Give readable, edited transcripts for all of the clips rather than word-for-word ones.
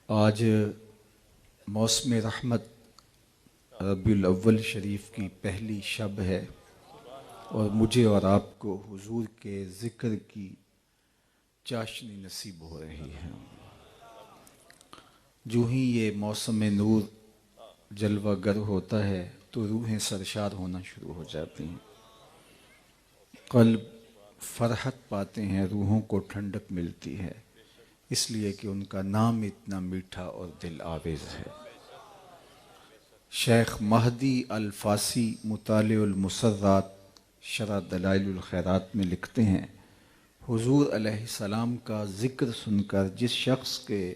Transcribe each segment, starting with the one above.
آج موسم رحمت ربیع الاول شریف کی پہلی شب ہے اور مجھے اور آپ کو حضور کے ذکر کی چاشنی نصیب ہو رہی ہے۔ جو ہی یہ موسم نور جلوہ گر ہوتا ہے تو روحیں سرشار ہونا شروع ہو جاتی ہیں، قلب فرحت پاتے ہیں، روحوں کو ٹھنڈک ملتی ہے، اس لیے کہ ان کا نام اتنا میٹھا اور دل آویز ہے۔ شیخ مہدی الفاسی مطالع المسرات شرح دلائل الخیرات میں لکھتے ہیں، حضور علیہ السلام کا ذکر سن کر جس شخص کے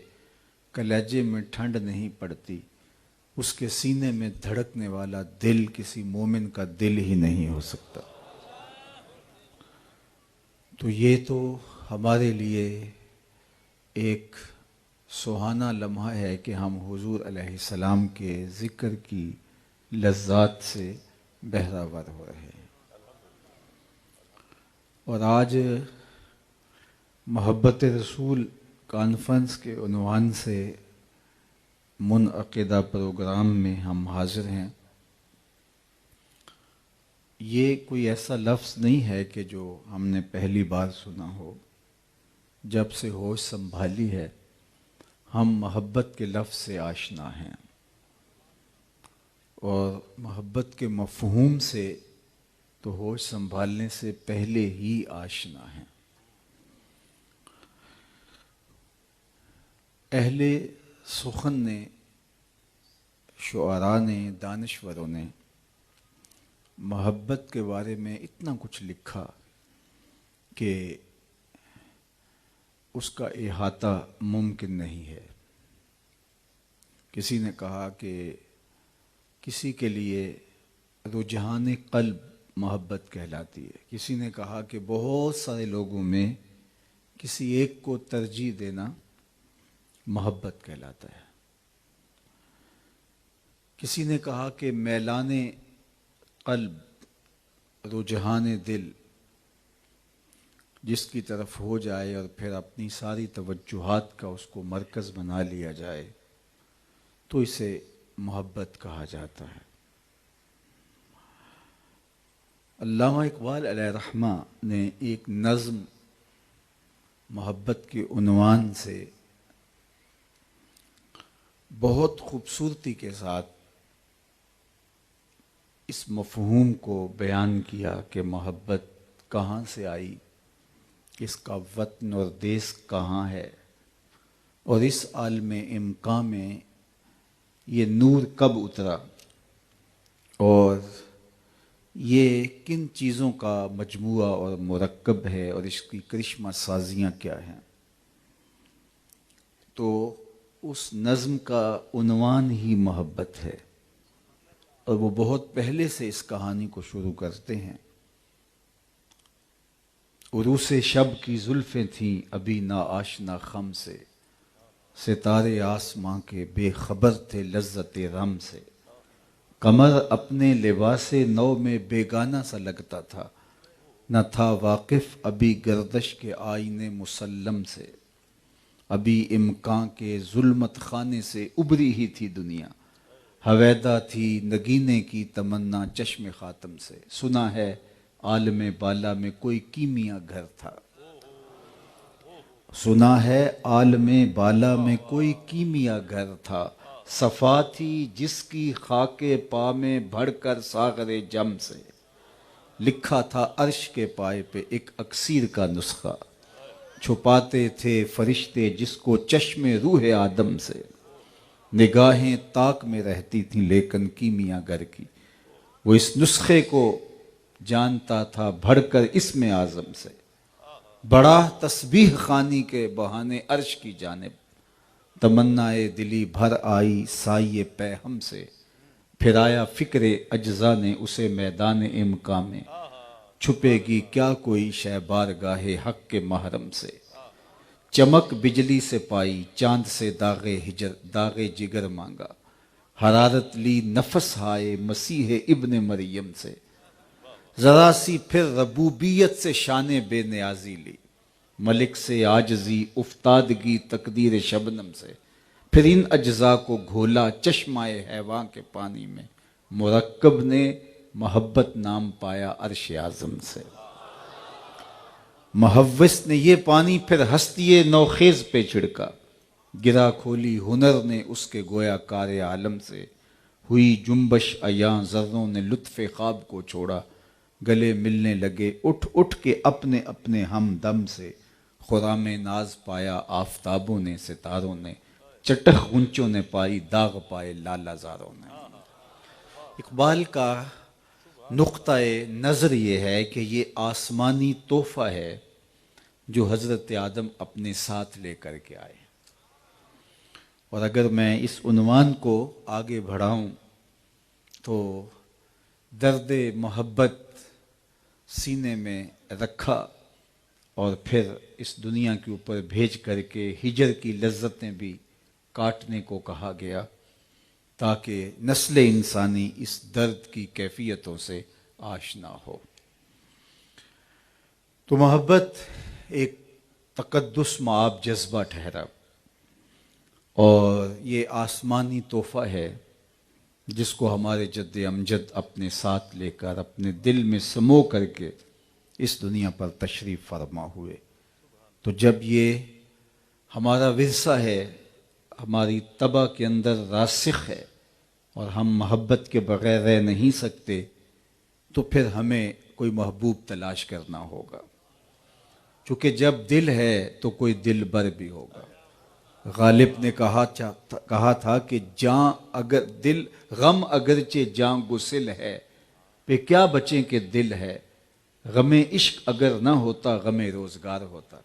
کلیجے میں ٹھنڈ نہیں پڑتی، اس کے سینے میں دھڑکنے والا دل کسی مومن کا دل ہی نہیں ہو سکتا۔ تو یہ تو ہمارے لیے ایک سہانا لمحہ ہے کہ ہم حضور علیہ السلام کے ذکر کی لذات سے بہرہ ہو رہے ہیں۔ اور آج محبت رسول کانفرنس کے عنوان سے منعقدہ پروگرام میں ہم حاضر ہیں۔ یہ کوئی ایسا لفظ نہیں ہے کہ جو ہم نے پہلی بار سنا ہو۔ جب سے ہوش سنبھالی ہے ہم محبت کے لفظ سے آشنا ہیں اور محبت کے مفہوم سے تو ہوش سنبھالنے سے پہلے ہی آشنا ہیں۔ اہل سخن نے، شعراء نے، دانشوروں نے محبت کے بارے میں اتنا کچھ لکھا کہ اس کا احاطہ ممکن نہیں ہے۔ کسی نے کہا کہ کسی کے لیے رجحان قلب محبت کہلاتی ہے، کسی نے کہا کہ بہت سارے لوگوں میں کسی ایک کو ترجیح دینا محبت کہلاتا ہے۔ کسی نے کہا کہ میلان قلب، رجحان دل جس کی طرف ہو جائے اور پھر اپنی ساری توجہات کا اس کو مرکز بنا لیا جائے تو اسے محبت کہا جاتا ہے۔ علامہ اقبال علیہ رحمہ نے ایک نظم محبت کے عنوان سے بہت خوبصورتی کے ساتھ اس مفہوم کو بیان کیا کہ محبت کہاں سے آئی، اس کا وطن اور دیس کہاں ہے، اور اس عالم امکان میں یہ نور کب اترا اور یہ کن چیزوں کا مجموعہ اور مرکب ہے اور اس کی کرشمہ سازیاں کیا ہیں۔ تو اس نظم کا عنوان ہی محبت ہے اور وہ بہت پہلے سے اس کہانی کو شروع کرتے ہیں۔ عروس شب کی زلفیں تھیں ابھی نا آشنا خم سے، ستارے آسماں کے بے خبر تھے لذت رم سے، قمر اپنے لباس نو میں بیگانہ سا لگتا تھا، نہ تھا واقف ابھی گردش کے آئینے مسلم سے، ابھی امکان کے ظلمت خانے سے ابری ہی تھی دنیا، ہویدا تھی نگینے کی تمنا چشم خاتم سے، سنا ہے عالم بالا میں کوئی کیمیا گھر تھا، سنا ہے عالم بالا میں کوئی کیمیا گھر تھا، صفا تھی جس کی خاک پا میں بڑھ کر ساغر جم سے، لکھا تھا عرش کے پائے پہ ایک اکسیر کا نسخہ، چھپاتے تھے فرشتے جس کو چشم روح آدم سے، نگاہیں طاق میں رہتی تھیں لیکن کیمیا گر کی، وہ اس نسخے کو جانتا تھا بڑھ کر اسم اعظم سے، بڑا تسبیح خوانی کے بہانے عرش کی جانب، تمنائے دلی بھر آئی سائے پیہم سے، پھر آیا فکر اجزا نے اسے میدان امکان میں، چھپے گی کیا کوئی شے بارگاہ حق کے محرم سے، چمک بجلی سے پائی چاند سے داغ جگر مانگا، حرارت لی نفس ہائے مسیح ابن مریم سے، ذرا سی پھر ربوبیت سے شان بے نیازی لی، ملک سے عاجزی افتادگی تقدیر شبنم سے، پھر ان اجزاء کو گھولا چشمائے حیواں کے پانی میں، مرکب نے محبت نام پایا عرش اعظم سے۔ محوس نے یہ پانی پھر ہستی نوخیز پہ چھڑکا، گرا کھولی ہنر نے اس کے گویا کار عالم سے، ہوئی جنبش ایاں ذروں نے لطف خواب کو چھوڑا، گلے ملنے لگے اٹھ اٹھ کے اپنے اپنے ہم دم سے، خرام ناز پایا آفتابوں نے ستاروں نے، چٹخ غنچوں نے پائی داغ پائے لالا زاروں نے۔ اقبال کا نقطہ نظر یہ ہے کہ یہ آسمانی تحفہ ہے جو حضرت آدم اپنے ساتھ لے کر کے آئے، اور اگر میں اس عنوان کو آگے بڑھاؤں تو درد محبت سینے میں رکھا اور پھر اس دنیا کے اوپر بھیج کر کے ہجر کی لذتیں بھی کاٹنے کو کہا گیا تاکہ نسل انسانی اس درد کی کیفیتوں سے آشنا ہو۔ تو محبت ایک تقدس مآب جذبہ ٹھہرا، اور یہ آسمانی تحفہ ہے جس کو ہمارے جد امجد اپنے ساتھ لے کر اپنے دل میں سمو کر کے اس دنیا پر تشریف فرما ہوئے۔ تو جب یہ ہمارا ورثہ ہے، ہماری طبع کے اندر راسخ ہے، اور ہم محبت کے بغیر رہ نہیں سکتے، تو پھر ہمیں کوئی محبوب تلاش کرنا ہوگا، چونکہ جب دل ہے تو کوئی دل بر بھی ہوگا۔ غالب نے کہا تھا کہ جاں اگر دل غم اگرچہ جاں گسل ہے، پہ کیا بچیں کہ دل ہے، غم عشق اگر نہ ہوتا غم روزگار ہوتا۔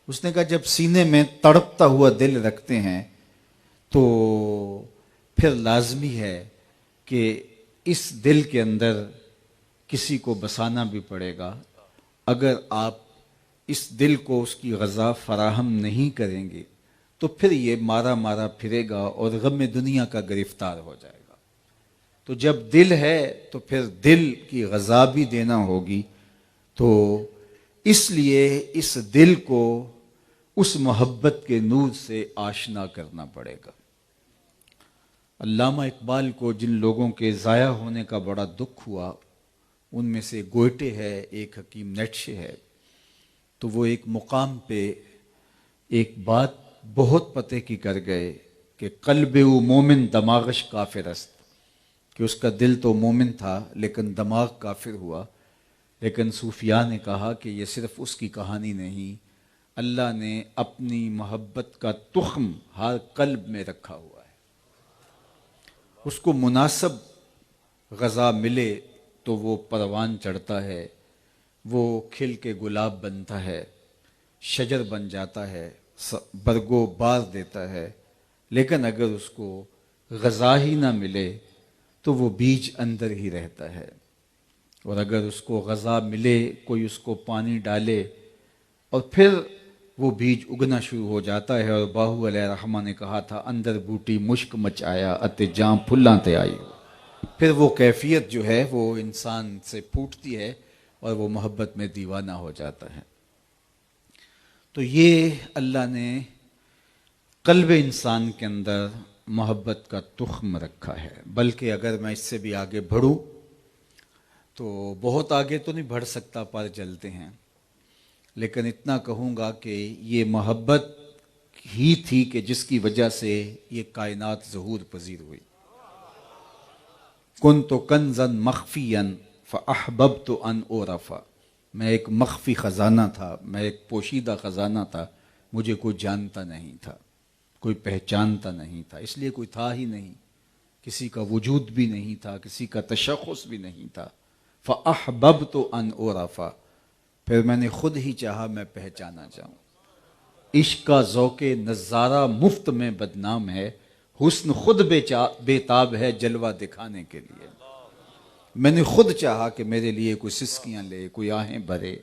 اس نے کہا جب سینے میں تڑپتا ہوا دل رکھتے ہیں تو پھر لازمی ہے کہ اس دل کے اندر کسی کو بسانا بھی پڑے گا۔ اگر آپ اس دل کو اس کی غذا فراہم نہیں کریں گے تو پھر یہ مارا مارا پھرے گا اور غم دنیا کا گرفتار ہو جائے گا۔ تو جب دل ہے تو پھر دل کی غذا بھی دینا ہوگی، تو اس لیے اس دل کو اس محبت کے نور سے آشنا کرنا پڑے گا۔ علامہ اقبال کو جن لوگوں کے ضائع ہونے کا بڑا دکھ ہوا، ان میں سے گوئٹے ہے، ایک حکیم نیٹشے ہے، تو وہ ایک مقام پہ ایک بات بہت پتے کی کر گئے کہ قلب او مومن دماغش کافر است، کہ اس کا دل تو مومن تھا لیکن دماغ کافر ہوا۔ لیکن صوفیاء نے کہا کہ یہ صرف اس کی کہانی نہیں، اللہ نے اپنی محبت کا تخم ہر قلب میں رکھا ہوا ہے، اس کو مناسب غذا ملے تو وہ پروان چڑھتا ہے، وہ کھل کے گلاب بنتا ہے، شجر بن جاتا ہے، برگو بار دیتا ہے۔ لیکن اگر اس کو غذا ہی نہ ملے تو وہ بیج اندر ہی رہتا ہے، اور اگر اس کو غذا ملے، کوئی اس کو پانی ڈالے، اور پھر وہ بیج اگنا شروع ہو جاتا ہے۔ اور باہو علیہ رحمہ نے کہا تھا اندر بوٹی مشک مچایا اتے جاں پھلاں تے آئی، پھر وہ کیفیت جو ہے وہ انسان سے پھوٹتی ہے اور وہ محبت میں دیوانہ ہو جاتا ہے۔ تو یہ اللہ نے قلب انسان کے اندر محبت کا تخم رکھا ہے۔ بلکہ اگر میں اس سے بھی آگے بڑھوں تو بہت آگے تو نہیں بڑھ سکتا، پر جلتے ہیں، لیکن اتنا کہوں گا کہ یہ محبت ہی تھی کہ جس کی وجہ سے یہ کائنات ظہور پذیر ہوئی۔ کنت کنزا مخفیا فاحببت ان اعرف، میں ایک مخفی خزانہ تھا، میں ایک پوشیدہ خزانہ تھا، مجھے کوئی جانتا نہیں تھا، کوئی پہچانتا نہیں تھا، اس لیے کوئی تھا ہی نہیں، کسی کا وجود بھی نہیں تھا، کسی کا تشخص بھی نہیں تھا۔ فاحببت ان اعرف، پھر میں نے خود ہی چاہا میں پہچانا جاؤں۔ عشق کا ذوق نظارہ مفت میں بدنام ہے، حسن خود بے تاب ہے جلوہ دکھانے کے لیے۔ میں نے خود چاہا کہ میرے لیے کوئی سسکیاں لے، کوئی آہیں بھرے،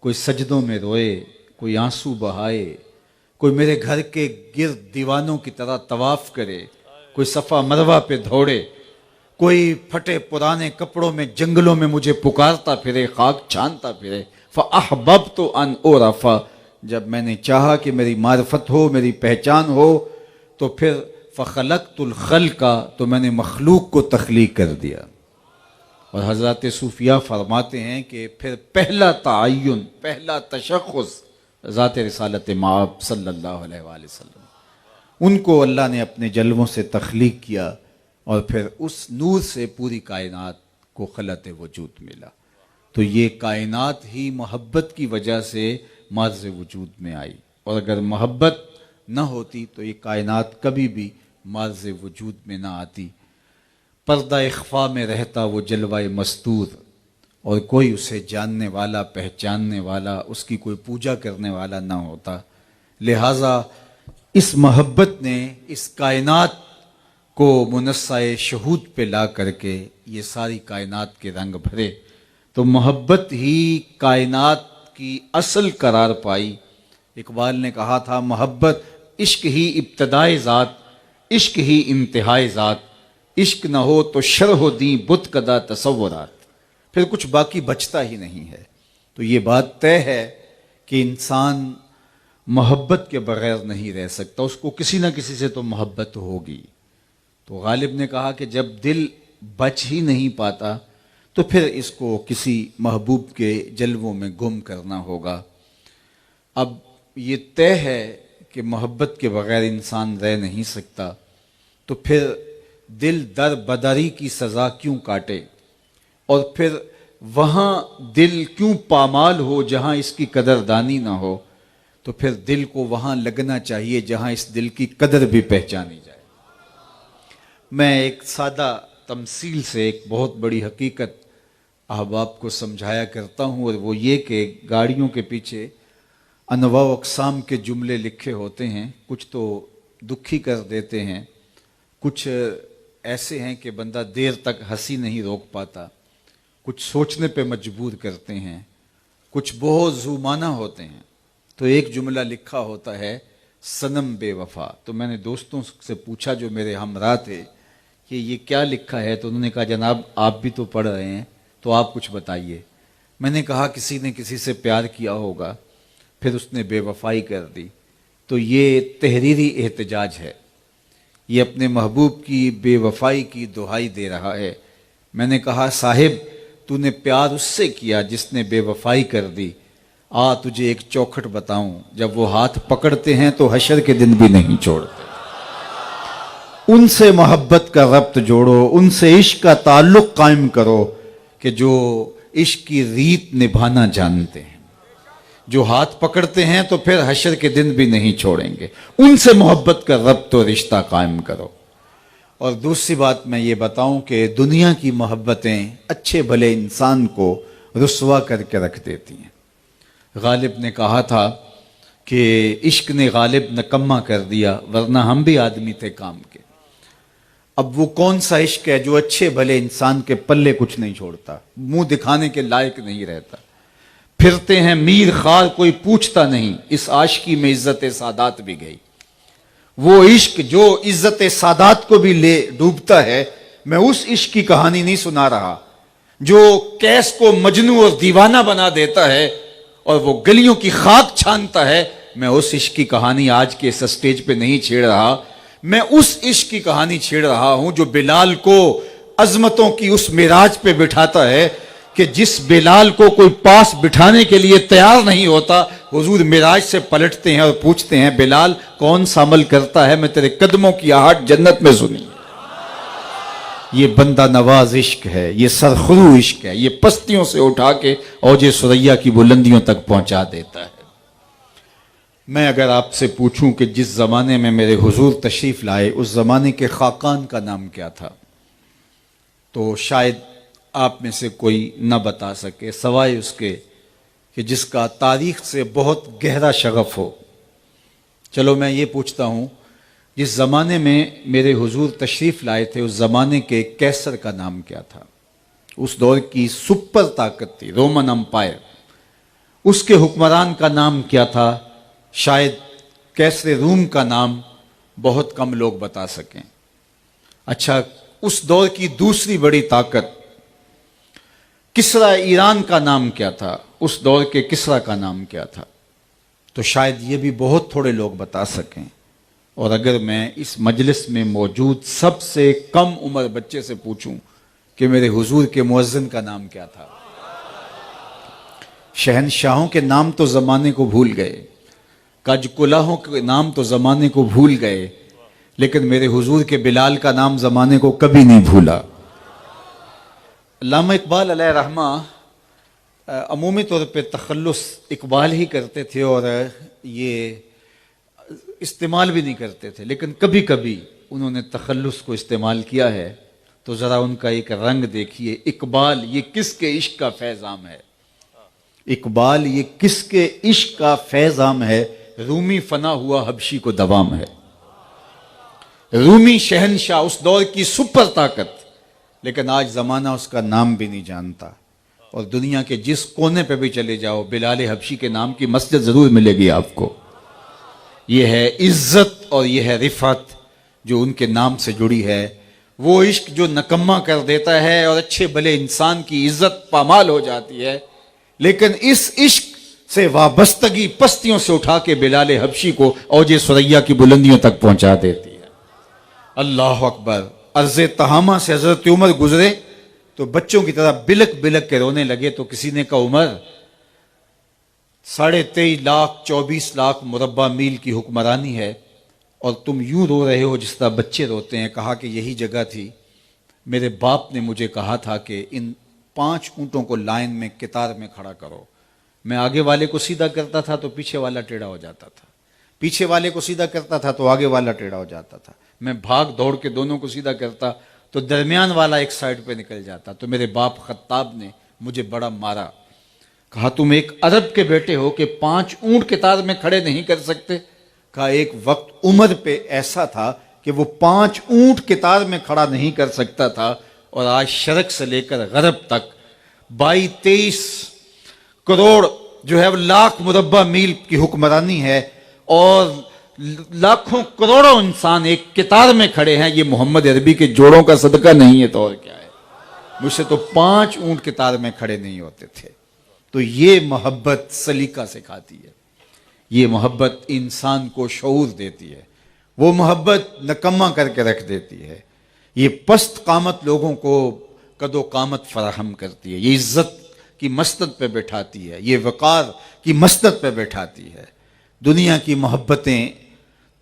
کوئی سجدوں میں روئے، کوئی آنسو بہائے، کوئی میرے گھر کے گرد دیوانوں کی طرح طواف کرے، کوئی صفا مروہ پہ دوڑے، کوئی پھٹے پرانے کپڑوں میں جنگلوں میں مجھے پکارتا پھرے، خاک چھانتا پھرے۔ فَأَحْبَبْتُ أَنْ أُعْرَفَ، جب میں نے چاہا کہ میری معرفت ہو، میری پہچان ہو، تو پھر فخلقت الخلق، تو میں نے مخلوق کو تخلیق کر دیا۔ اور حضرات صوفیہ فرماتے ہیں کہ پھر پہلا تعین، پہلا تشخص ذات رسالت مآب صلی اللہ علیہ وآلہ وسلم، ان کو اللہ نے اپنے جلووں سے تخلیق کیا، اور پھر اس نور سے پوری کائنات کو خلعت وجود ملا۔ تو یہ کائنات ہی محبت کی وجہ سے معرض وجود میں آئی، اور اگر محبت نہ ہوتی تو یہ کائنات کبھی بھی معرض وجود میں نہ آتی۔ پردہ اخفا میں رہتا وہ جلوہ مستور، اور کوئی اسے جاننے والا، پہچاننے والا، اس کی کوئی پوجا کرنے والا نہ ہوتا۔ لہٰذا اس محبت نے اس کائنات کو منصہ شہود پہ لا کر کے یہ ساری کائنات کے رنگ بھرے۔ تو محبت ہی کائنات کی اصل قرار پائی۔ اقبال نے کہا تھا، محبت عشق ہی ابتدائے ذات، عشق ہی انتہائے ذات، عشق نہ ہو تو شرح دیں بت کدہ تصورات۔ پھر کچھ باقی بچتا ہی نہیں ہے۔ تو یہ بات طے ہے کہ انسان محبت کے بغیر نہیں رہ سکتا، اس کو کسی نہ کسی سے تو محبت ہوگی۔ تو غالب نے کہا کہ جب دل بچ ہی نہیں پاتا تو پھر اس کو کسی محبوب کے جلووں میں گم کرنا ہوگا۔ اب یہ طے ہے کہ محبت کے بغیر انسان رہ نہیں سکتا، تو پھر دل در بدری کی سزا کیوں کاٹے، اور پھر وہاں دل کیوں پامال ہو جہاں اس کی قدردانی نہ ہو، تو پھر دل کو وہاں لگنا چاہیے جہاں اس دل کی قدر بھی پہچانی جائے۔ میں ایک سادہ تمثیل سے ایک بہت بڑی حقیقت احباب کو سمجھایا کرتا ہوں، اور وہ یہ کہ گاڑیوں کے پیچھے انواع و اقسام کے جملے لکھے ہوتے ہیں، کچھ تو دکھی کر دیتے ہیں، کچھ ایسے ہیں کہ بندہ دیر تک ہنسی نہیں روک پاتا، کچھ سوچنے پہ مجبور کرتے ہیں، کچھ بہت ذو معنی ہوتے ہیں۔ تو ایک جملہ لکھا ہوتا ہے، صنم بے وفا۔ تو میں نے دوستوں سے پوچھا جو میرے ہمراہ تھے کہ یہ کیا لکھا ہے، تو انہوں نے کہا جناب آپ بھی تو پڑھ رہے ہیں تو آپ کچھ بتائیے۔ میں نے کہا کسی نے کسی سے پیار کیا ہوگا، پھر اس نے بے وفائی کر دی، تو یہ تحریری احتجاج ہے، یہ اپنے محبوب کی بے وفائی کی دہائی دے رہا ہے۔ میں نے کہا صاحب تو نے پیار اس سے کیا جس نے بے وفائی کر دی، تجھے ایک چوکھٹ بتاؤں، جب وہ ہاتھ پکڑتے ہیں تو حشر کے دن بھی نہیں چھوڑتے۔ ان سے محبت کا ربط جوڑو، ان سے عشق کا تعلق قائم کرو کہ جو عشق کی ریت نبھانا جانتے ہیں، جو ہاتھ پکڑتے ہیں تو پھر حشر کے دن بھی نہیں چھوڑیں گے۔ ان سے محبت کا ربط و رشتہ قائم کرو۔ اور دوسری بات میں یہ بتاؤں کہ دنیا کی محبتیں اچھے بھلے انسان کو رسوا کر کے رکھ دیتی ہیں۔ غالب نے کہا تھا کہ عشق نے غالب نکما کر دیا، ورنہ ہم بھی آدمی تھے کام کے۔ اب وہ کون سا عشق ہے جو اچھے بھلے انسان کے پلے کچھ نہیں چھوڑتا، منہ دکھانے کے لائق نہیں رہتا، پھرتے ہیں میر خار کوئی پوچھتا نہیں، اس عاشقی میں عزت سادات بھی گئی۔ وہ عشق جو عزت سادات کو بھی لے ڈوبتا ہے، میں اس عشق کی کہانی نہیں سنا رہا جو کیس کو مجنوں اور دیوانہ بنا دیتا ہے اور وہ گلیوں کی خاک چھانتا ہے۔ میں اس عشق کی کہانی آج کے اس سٹیج پہ نہیں چھیڑ رہا، میں اس عشق کی کہانی چھیڑ رہا ہوں جو بلال کو عظمتوں کی اس معراج پہ بٹھاتا ہے کہ جس بلال کو کوئی پاس بٹھانے کے لیے تیار نہیں ہوتا، حضور معراج سے پلٹتے ہیں اور پوچھتے ہیں بلال کون سا عمل کرتا ہے، میں تیرے قدموں کی آہٹ جنت میں سنی۔ یہ بندہ نواز عشق ہے، یہ سرخرو عشق ہے، یہ پستیوں سے اٹھا کے اوج ثریا کی بلندیوں تک پہنچا دیتا ہے۔ میں اگر آپ سے پوچھوں کہ جس زمانے میں میرے حضور تشریف لائے اس زمانے کے خاقان کا نام کیا تھا، تو شاید آپ میں سے کوئی نہ بتا سکے سوائے اس کے کہ جس کا تاریخ سے بہت گہرا شغف ہو۔ چلو میں یہ پوچھتا ہوں، جس زمانے میں میرے حضور تشریف لائے تھے اس زمانے کے کیسر کا نام کیا تھا؟ اس دور کی سپر طاقت تھی رومن امپائر، اس کے حکمران کا نام کیا تھا؟ شاید کیسر روم کا نام بہت کم لوگ بتا سکیں۔ اچھا، اس دور کی دوسری بڑی طاقت کسرا ایران کا نام کیا تھا؟ اس دور کے کسرا کا نام کیا تھا؟ تو شاید یہ بھی بہت تھوڑے لوگ بتا سکیں۔ اور اگر میں اس مجلس میں موجود سب سے کم عمر بچے سے پوچھوں کہ میرے حضور کے مؤذن کا نام کیا تھا، شہنشاہوں کے نام تو زمانے کو بھول گئے، کج کلاہوں کے نام تو زمانے کو بھول گئے، لیکن میرے حضور کے بلال کا نام زمانے کو کبھی نہیں بھولا۔ علامہ اقبال علیہ رحمہ عمومی طور پہ تخلص اقبال ہی کرتے تھے اور یہ استعمال بھی نہیں کرتے تھے، لیکن کبھی کبھی انہوں نے تخلص کو استعمال کیا ہے، تو ذرا ان کا ایک رنگ دیکھیے۔ اقبال یہ کس کے عشق کا فیض عام ہے؟ اقبال یہ کس کے عشق کا فیض عام ہے؟ رومی فنا ہوا حبشی کو دوام ہے۔ رومی شہنشاہ اس دور کی سپر طاقت، لیکن آج زمانہ اس کا نام بھی نہیں جانتا، اور دنیا کے جس کونے پہ بھی چلے جاؤ بلال حبشی کے نام کی مسجد ضرور ملے گی آپ کو۔ یہ ہے عزت اور یہ ہے رفعت جو ان کے نام سے جڑی ہے۔ وہ عشق جو نکما کر دیتا ہے اور اچھے بھلے انسان کی عزت پامال ہو جاتی ہے، لیکن اس عشق سے وابستگی پستیوں سے اٹھا کے بلال حبشی کو اوج ثریا کی بلندیوں تک پہنچا دیتی ہے۔ اللہ اکبر۔ عرض تہامہ سے حضرت عمر گزرے تو بچوں کی طرح بلک بلک کے رونے لگے، تو کسی نے کہا عمر 23.5 لاکھ 24 لاکھ مربع میل کی حکمرانی ہے اور تم یوں رو رہے ہو جس طرح بچے روتے ہیں۔ کہا کہ یہی جگہ تھی، میرے باپ نے مجھے کہا تھا کہ ان 5 اونٹوں کو لائن میں قطار میں کھڑا کرو، میں آگے والے کو سیدھا کرتا تھا تو پیچھے والا ٹیڑھا ہو جاتا تھا، پیچھے والے کو سیدھا کرتا تھا تو آگے والا ٹیڑھا ہو جاتا تھا، میں بھاگ دوڑ کے دونوں کو سیدھا کرتا تو درمیان والا ایک سائیڈ پہ نکل جاتا، تو میرے باپ خطاب نے مجھے بڑا مارا۔ کہا تم ایک عرب کے بیٹے ہو کہ 5 اونٹ قطار میں کھڑے نہیں کر سکتے؟ کہا ایک وقت عمر پہ ایسا تھا کہ وہ 5 اونٹ قطار میں کھڑا نہیں کر سکتا تھا، اور آج شرق سے لے کر غرب تک 22-23 کروڑ جو ہے وہ لاکھ مربع میل کی حکمرانی ہے، اور لاکھوں کروڑوں انسان ایک قطار میں کھڑے ہیں۔ یہ محمد عربی کے جوڑوں کا صدقہ نہیں ہے تو اور کیا ہے؟ مجھ سے تو 5 اونٹ قطار میں کھڑے نہیں ہوتے تھے۔ تو یہ محبت سلیقہ سکھاتی ہے، یہ محبت انسان کو شعور دیتی ہے، وہ محبت نکما کر کے رکھ دیتی ہے، یہ پست قامت لوگوں کو قد و قامت فراہم کرتی ہے، یہ عزت کی مسند پہ بٹھاتی ہے، یہ وقار کی مسند پہ بٹھاتی ہے۔ دنیا کی محبتیں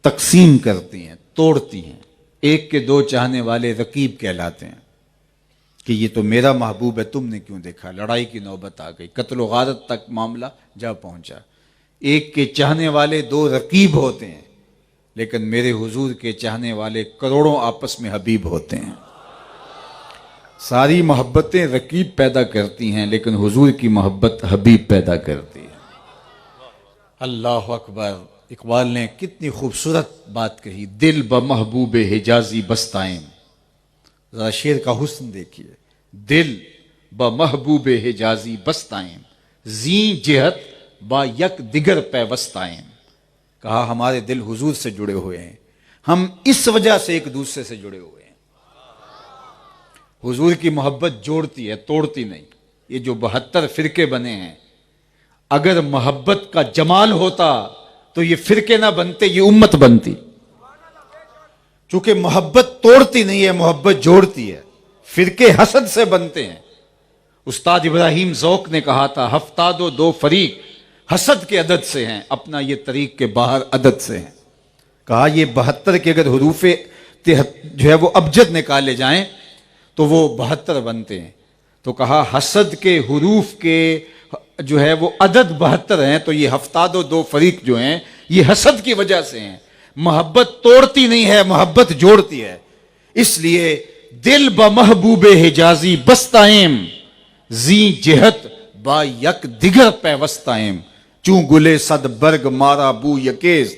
تقسیم کرتی ہیں، توڑتی ہیں۔ ایک کے 2 چاہنے والے رقیب کہلاتے ہیں کہ یہ تو میرا محبوب ہے، تم نے کیوں دیکھا؟ لڑائی کی نوبت آ گئی، قتل و غارت تک معاملہ جا پہنچا۔ ایک کے چاہنے والے 2 رقیب ہوتے ہیں، لیکن میرے حضور کے چاہنے والے کروڑوں آپس میں حبیب ہوتے ہیں۔ ساری محبتیں رقیب پیدا کرتی ہیں، لیکن حضور کی محبت حبیب پیدا کرتی ہے۔ اللہ اکبر۔ اقبال نے کتنی خوبصورت بات کہی، دل بمحبوب حجازی بستائیں۔ ذرا شعر کا حسن دیکھیے، دل بمحبوب حجازی بستائیں، زیں جہت با یک دیگر پیوستائیں۔ کہا ہمارے دل حضور سے جڑے ہوئے ہیں، ہم اس وجہ سے ایک دوسرے سے جڑے ہوئے ہیں۔ حضور کی محبت جوڑتی ہے، توڑتی نہیں۔ یہ جو 72 فرقے بنے ہیں، اگر محبت کا جمال ہوتا تو یہ فرقے نہ بنتے، یہ امت بنتی۔ چونکہ محبت توڑتی نہیں ہے، محبت جوڑتی ہے۔ فرقے حسد سے بنتے ہیں۔ استاد ابراہیم ذوق نے کہا تھا 72 فریق حسد کے عدد سے ہیں، اپنا یہ طریق کے باہر عدد سے ہیں۔ کہا یہ 72 کے اگر حروف جو ہے وہ ابجد نکالے جائیں تو وہ 72 بنتے ہیں۔ تو کہا حسد کے حروف کے جو ہے وہ عدد 72 ہیں، تو یہ 72 فریق جو ہیں یہ حسد کی وجہ سے ہیں۔ محبت توڑتی نہیں ہے، محبت جوڑتی ہے۔ اس لیے دل بمحبوب حجازی بستائیں، زیں جہت با یک دیگر پیوستائیں، چوں گلے صد برگ مارا بو یکیست،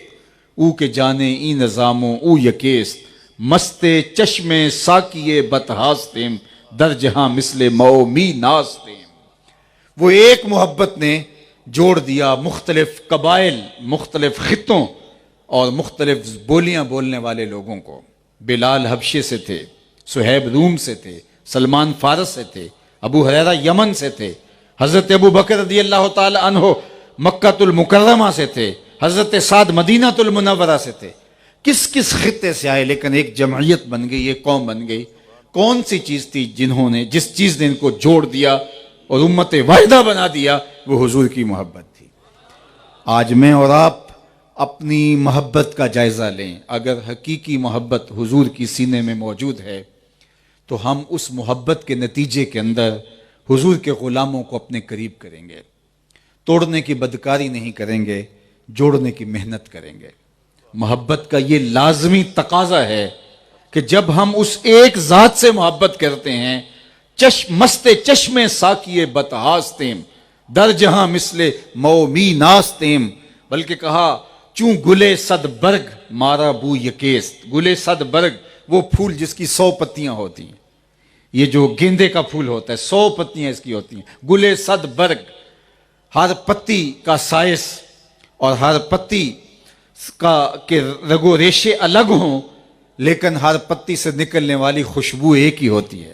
او کے جانے ای نظاموں او یکیست، مستے چشمے ساکیے بتہاستیم، در جہاں مثل مو می ناستیم۔ وہ ایک محبت نے جوڑ دیا مختلف قبائل، مختلف خطوں اور مختلف بولیاں بولنے والے لوگوں کو۔ بلال حبشے سے تھے، صہیب روم سے تھے، سلمان فارس سے تھے، ابو ہریرہ یمن سے تھے، حضرت ابو بکر رضی اللہ تعالی عنہ مکہ المکرمہ سے تھے، حضرت سعد مدینہ المنورہ سے تھے۔ کس کس خطے سے آئے لیکن ایک جمعیت بن گئی، ایک قوم بن گئی۔ کون سی چیز تھی جس چیز نے ان کو جوڑ دیا اور امت واحدہ بنا دیا؟ وہ حضور کی محبت تھی۔ آج میں اور آپ اپنی محبت کا جائزہ لیں۔ اگر حقیقی محبت حضور کی سینے میں موجود ہے تو ہم اس محبت کے نتیجے کے اندر حضور کے غلاموں کو اپنے قریب کریں گے، توڑنے کی بدکاری نہیں کریں گے، جوڑنے کی محنت کریں گے۔ محبت کا یہ لازمی تقاضا ہے کہ جب ہم اس ایک ذات سے محبت کرتے ہیں، مست چشم ساکیے بتہاستیم در جہاں مثل مومی ناستیم، بلکہ کہا چوں گلے صد برگ مارا بو یکیست۔ گلے صد برگ وہ پھول جس کی 100 پتیاں ہوتی ہیں، یہ جو گیندے کا پھول ہوتا ہے 100 پتیاں اس کی ہوتی ہیں۔ گلے صد برگ، ہر پتی کا سائز اور ہر پتی کا کہ رگو ریشے الگ ہوں، لیکن ہر پتی سے نکلنے والی خوشبو ایک ہی ہوتی ہے۔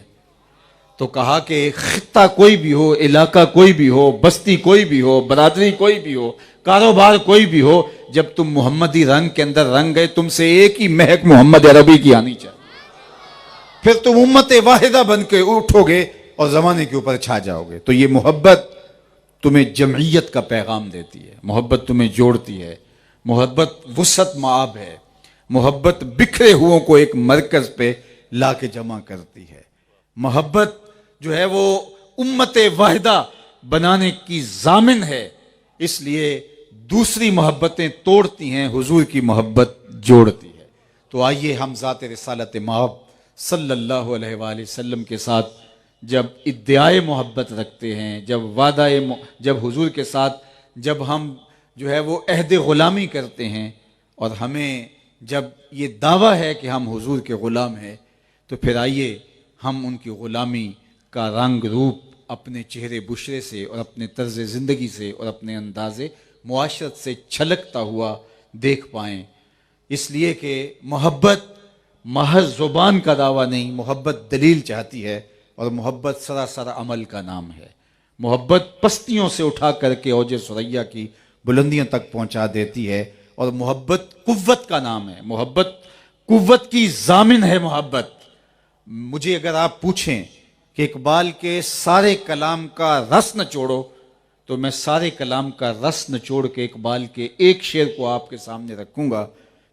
تو کہا کہ خطہ کوئی بھی ہو، علاقہ کوئی بھی ہو، بستی کوئی بھی ہو، برادری کوئی بھی ہو، کاروبار کوئی بھی ہو، جب تم محمدی رنگ کے اندر رنگ گئے، تم سے ایک ہی مہک محمد عربی کی آنی چاہیے۔ پھر تم امت واحدہ بن کے اٹھو گے اور زمانے کے اوپر چھا جاؤ گے۔ تو یہ محبت تمہیں جمعیت کا پیغام دیتی ہے، محبت تمہیں جوڑتی ہے، محبت وسعت معاب ہے، محبت بکھرے ہوں کو ایک مرکز پہ لا کے جمع کرتی ہے۔ محبت جو ہے وہ امت واحدہ بنانے کی ضامن ہے، اس لیے دوسری محبتیں توڑتی ہیں، حضور کی محبت جوڑتی ہے۔ تو آئیے ہم ذات رسالت مآب صلی اللہ علیہ وآلہ وسلم کے ساتھ جب ادعائے محبت رکھتے ہیں، جب حضور کے ساتھ جب ہم جو ہے وہ عہد غلامی کرتے ہیں، اور ہمیں جب یہ دعویٰ ہے کہ ہم حضور کے غلام ہیں، تو پھر آئیے ہم ان کی غلامی کا رنگ روپ اپنے چہرے بشرے سے اور اپنے طرز زندگی سے اور اپنے انداز معاشرت سے چھلکتا ہوا دیکھ پائیں۔ اس لیے کہ محبت محض زبان کا دعویٰ نہیں، محبت دلیل چاہتی ہے، اور محبت سراسر عمل کا نام ہے۔ محبت پستیوں سے اٹھا کر کے اوج ثریا کی بلندیوں تک پہنچا دیتی ہے، اور محبت قوت کا نام ہے۔ محبت قوت کی ضامن ہے۔ محبت مجھے اگر آپ پوچھیں کہ اقبال کے سارے کلام کا رس نچوڑو، تو میں سارے کلام کا رس نچوڑ کے اقبال کے ایک شعر کو آپ کے سامنے رکھوں گا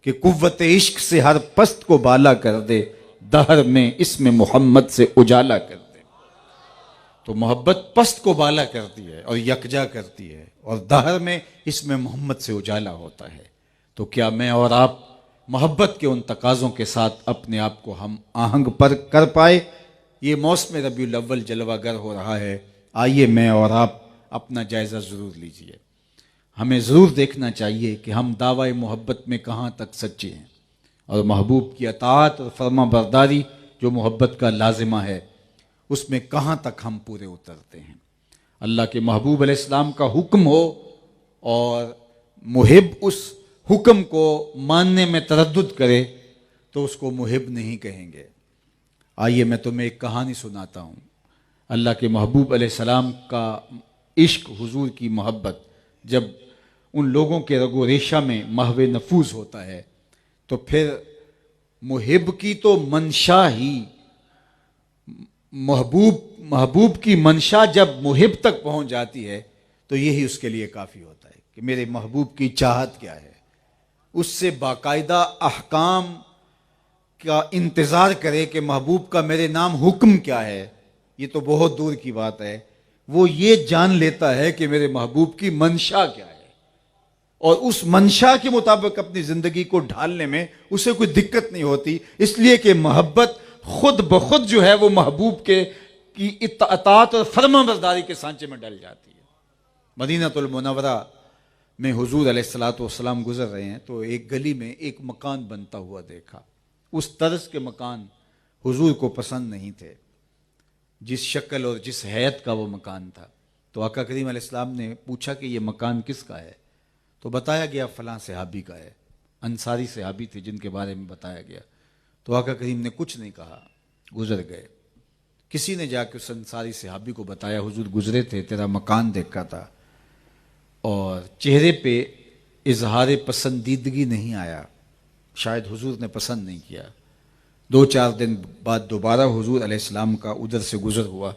کہ قوت عشق سے ہر پست کو بالا کر دے، دہر میں اس میں محمد سے اجالا کر دے۔ تو محبت پست کو بالا کرتی ہے اور یکجا کرتی ہے، اور دہر میں اس میں محمد سے اجالا ہوتا ہے۔ تو کیا میں اور آپ محبت کے ان تقاضوں کے ساتھ اپنے آپ کو ہم آہنگ پر کر پائے؟ یہ موسم ربیع الاول جلوہ گر ہو رہا ہے، آئیے میں اور آپ اپنا جائزہ ضرور لیجئے۔ ہمیں ضرور دیکھنا چاہیے کہ ہم دعوی محبت میں کہاں تک سچے ہیں، اور محبوب کی اطاعت اور فرما برداری جو محبت کا لازمہ ہے، اس میں کہاں تک ہم پورے اترتے ہیں۔ اللہ کے محبوب علیہ السلام کا حکم ہو اور محب اس حکم کو ماننے میں تردد کرے تو اس کو محب نہیں کہیں گے۔ آئیے میں تمہیں ایک کہانی سناتا ہوں۔ اللہ کے محبوب علیہ السلام کا عشق، حضور کی محبت جب ان لوگوں کے رگ و ریشہ میں محو نفوذ ہوتا ہے، تو پھر محب کی تو منشا ہی، محبوب کی منشا جب محب تک پہنچ جاتی ہے تو یہی اس کے لیے کافی ہوتا ہے کہ میرے محبوب کی چاہت کیا ہے، اس سے باقاعدہ احکام کا انتظار کرے کہ محبوب کا میرے نام حکم کیا ہے، یہ تو بہت دور کی بات ہے۔ وہ یہ جان لیتا ہے کہ میرے محبوب کی منشا کیا ہے، اور اس منشا کے مطابق اپنی زندگی کو ڈھالنے میں اسے کوئی دقت نہیں ہوتی، اس لیے کہ محبت خود بخود جو ہے وہ محبوب کی اطاعت اور فرما برداری کے سانچے میں ڈل جاتی ہے۔ مدینہ المنورہ میں حضور علیہ الصلوۃ والسلام گزر رہے ہیں تو ایک گلی میں ایک مکان بنتا ہوا دیکھا۔ اس طرز کے مکان حضور کو پسند نہیں تھے، جس شکل اور جس حیت کا وہ مکان تھا۔ تو آقا کریم علیہ السلام نے پوچھا کہ یہ مکان کس کا ہے؟ تو بتایا گیا فلاں صحابی کا ہے، انصاری صحابی تھے جن کے بارے میں بتایا گیا۔ تو آقا کریم نے کچھ نہیں کہا، گزر گئے۔ کسی نے جا کے اس انصاری صحابی کو بتایا حضور گزرے تھے، تیرا مکان دیکھا تھا، اور چہرے پہ اظہار پسندیدگی نہیں آیا، شاید حضور نے پسند نہیں کیا. 2-4 دن بعد دوبارہ حضور علیہ السلام کا ادھر سے گزر ہوا